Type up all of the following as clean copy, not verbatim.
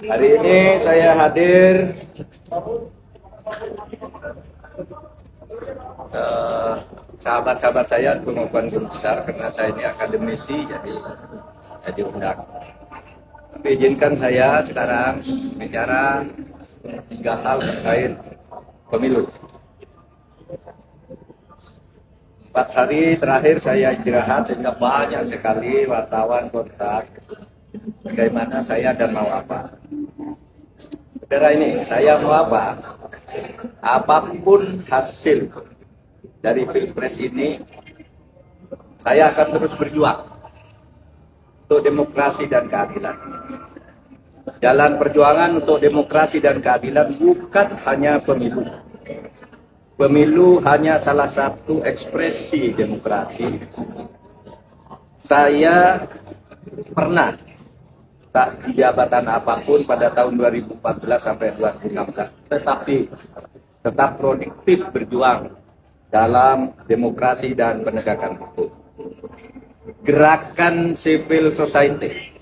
Hari ini saya hadir sahabat-sahabat saya pengukuhan guru besar karena saya ini akademisi jadi diundang. Tapi izinkan saya sekarang bicara 3 hal terkait pemilu. 4 hari terakhir saya istirahat sehingga banyak sekali wartawan kontak bagaimana saya dan mau apa. Saudara ini, saya mau apa? Apapun hasil dari Pilpres ini, saya akan terus berjuang untuk demokrasi dan keadilan. Jalan perjuangan untuk demokrasi dan keadilan bukan hanya pemilu. Pemilu hanya salah satu ekspresi demokrasi. Saya pernah tak di jabatan apapun pada tahun 2014 sampai 2016, tetapi tetap produktif berjuang dalam demokrasi dan penegakan hukum. Gerakan civil society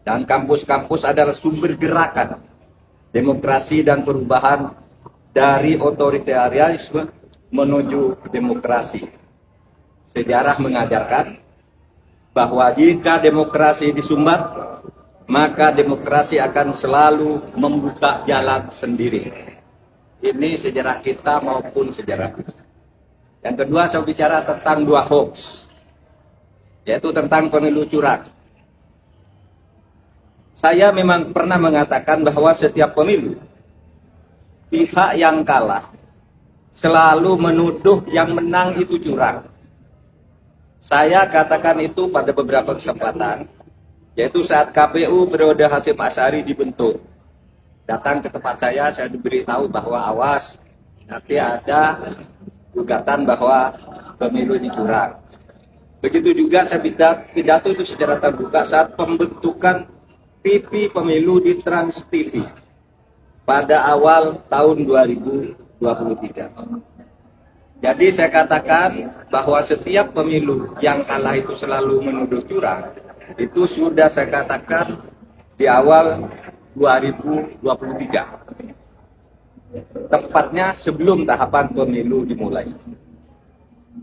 dan kampus-kampus adalah sumber gerakan demokrasi dan perubahan dari otoritarianisme menuju demokrasi. Sejarah mengajarkan bahwa jika demokrasi disumbat, maka demokrasi akan selalu membuka jalan sendiri. Ini sejarah kita maupun sejarah dunia. Yang kedua, saya bicara tentang 2 hoax, yaitu tentang pemilu curang. Saya memang pernah mengatakan bahwa setiap pemilu, pihak yang kalah selalu menuduh yang menang itu curang. Saya katakan itu pada beberapa kesempatan, yaitu saat KPU periode Hasyim Asy'ari dibentuk. Datang ke tempat saya diberitahu bahwa awas, nanti ada gugatan bahwa pemilu ini curang. Begitu juga saya pidato itu secara terbuka saat pembentukan TV pemilu di Trans TV pada awal tahun 2023. Jadi saya katakan bahwa setiap pemilu yang kalah itu selalu menuduh curang. Itu sudah saya katakan di awal 2023. Tepatnya sebelum tahapan pemilu dimulai.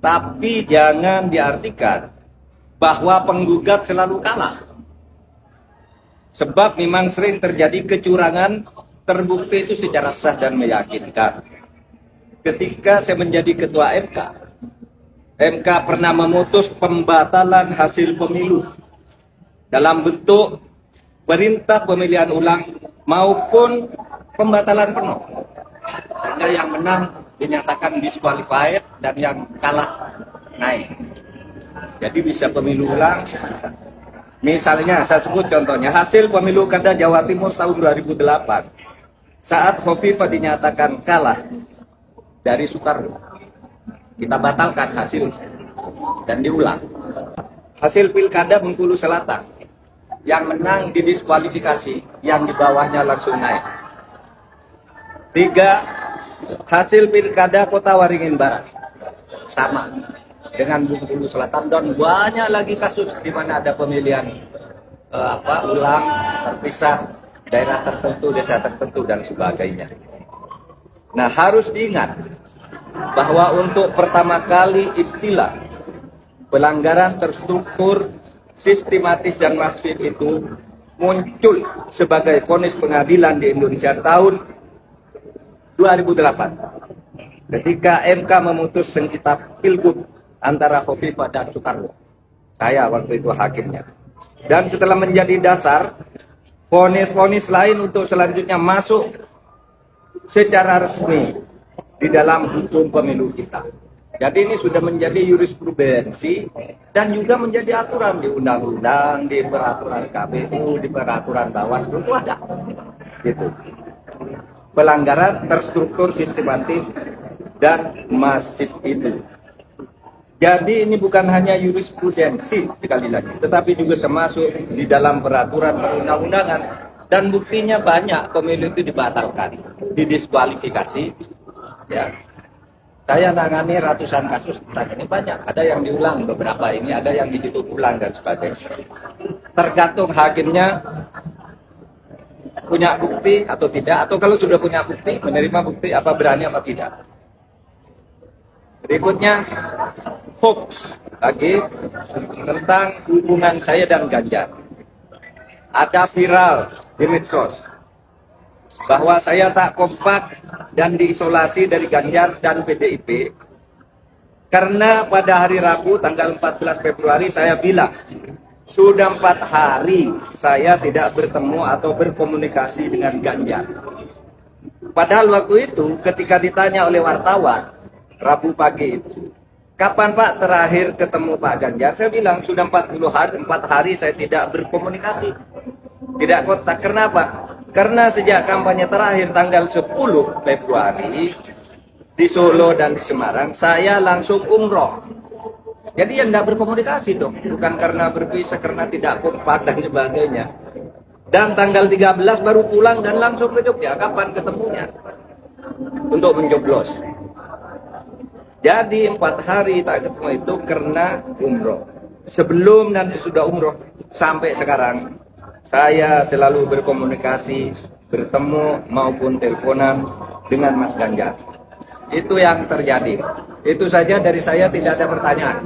Tapi jangan diartikan bahwa penggugat selalu kalah. Sebab memang sering terjadi kecurangan terbukti itu secara sah dan meyakinkan. Ketika saya menjadi ketua MK pernah memutus pembatalan hasil pemilu dalam bentuk perintah pemilihan ulang maupun pembatalan penuh. Sehingga yang menang dinyatakan disqualified dan yang kalah naik. Jadi bisa pemilu ulang. Misalnya saya sebut contohnya hasil pemilu Kada Jawa Timur tahun 2008 saat Khofifah dinyatakan kalah dari Soekarno. Kita batalkan hasil dan diulang. Hasil Pilkada Bengkulu Selatan yang menang didiskualifikasi, yang di bawahnya langsung naik. 3. Hasil Pilkada Kota Waringin Barat sama dengan Bengkulu Selatan dan banyak lagi kasus di mana ada pemilihan ulang terpisah daerah tertentu, desa tertentu dan sebagainya. Nah, harus diingat bahwa untuk pertama kali istilah pelanggaran terstruktur, sistematis dan masif itu muncul sebagai vonis pengadilan di Indonesia tahun 2008 ketika MK memutus sengketa Pilgub antara Khofifah dan Soekarno. Saya waktu itu hakimnya. Dan setelah menjadi dasar, vonis-vonis lain untuk selanjutnya masuk secara resmi di dalam hukum pemilu kita. Jadi ini sudah menjadi jurisprudensi dan juga menjadi aturan di undang-undang, di peraturan KPU, di peraturan Bawaslu itu ada. Gitu. Pelanggaran terstruktur, sistematis dan masif itu. Jadi ini bukan hanya jurisprudensi sekali lagi, tetapi juga termasuk di dalam peraturan perundang-undangan dan buktinya banyak pemilu itu dibatalkan, didiskualifikasi, ya. Saya nangani ratusan kasus tentang ini, banyak. Ada yang diulang beberapa ini, ada yang dihitung ulang dan sebagainya. Tergantung hakimnya punya bukti atau tidak, atau kalau sudah punya bukti, menerima bukti apa berani apa tidak. Berikutnya, hoax lagi tentang hubungan saya dan Ganjar. Ada viral di medsos bahwa saya tak kompak dan diisolasi dari Ganjar dan PDIP karena pada hari Rabu tanggal 14 Februari saya bilang sudah 4 hari saya tidak bertemu atau berkomunikasi dengan Ganjar. Padahal waktu itu ketika ditanya oleh wartawan Rabu pagi itu, kapan Pak terakhir ketemu Pak Ganjar? Saya bilang sudah 4 hari saya tidak berkomunikasi, tidak kontak. Kenapa? Karena sejak kampanye terakhir tanggal 10 Februari di Solo dan di Semarang, saya langsung umroh. Jadi yang tidak berkomunikasi dong, bukan karena berpisah, karena tidak kompak dan sebagainya. Dan tanggal 13 baru pulang dan langsung ke Jogja. Kapan ketemunya? Untuk mencoblos. Jadi 4 hari tak ketemu itu karena umroh. Sebelum dan sesudah umroh sampai sekarang, saya selalu berkomunikasi, bertemu maupun teleponan dengan Mas Ganjar. Itu yang terjadi. Itu saja dari saya, tidak ada pertanyaan.